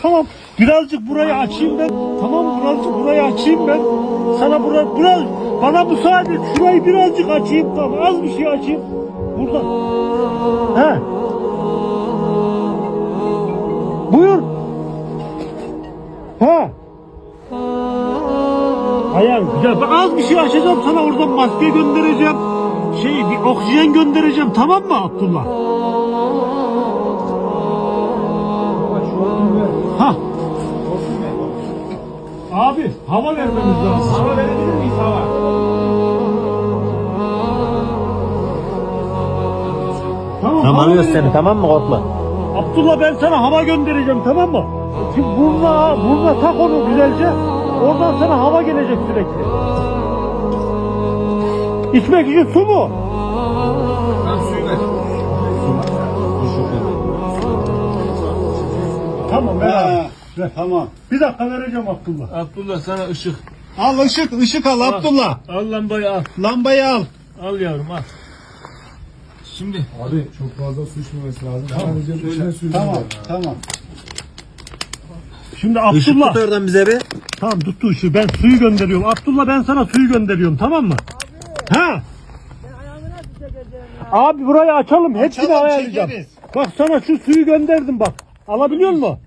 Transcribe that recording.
tamam. Birazcık burayı açayım ben. Tamam, birazcık burayı açayım ben. Sana biraz bana müsaade et. Şurayı birazcık açayım, tamam. Az bir şey açayım. Buradan. He. Buyur. He. Ayağım güzel. Ben az bir şey açacağım sana, oradan maske göndereceğim. Bir oksijen göndereceğim, tamam mı Abdullah? Ha. Abi hava vermemiz lazım. Hava verebilir miyiz hava? Tamam Alıyoruz seni, tamam mı, korkma. Abdullah, ben sana hava göndereceğim, tamam mı? Şimdi burnuna tak onu güzelce. Oradan sana hava gelecek sürekli. İçmek için su mu? Ben suyu ver. Tamam ver. Tamam. Bir dakika vereceğim Abdullah. Abdullah sana ışık. Al ışık al Abdullah. Al lambayı al. Lambayı al. Al yavrum al. Şimdi Abi çok fazla su içmemesi lazım. Sadece içine su Tamam. Şimdi Işık Abdullah. tut oradan bize bir. Tamam, tuttu ışığı. Ben suyu gönderiyorum. Abdullah, ben sana suyu gönderiyorum, tamam mı? Ha? Abi burayı açalım. Hepsini ayarlayacağım. çekeriz. Bak sana şu suyu gönderdim bak. Alabiliyor musun?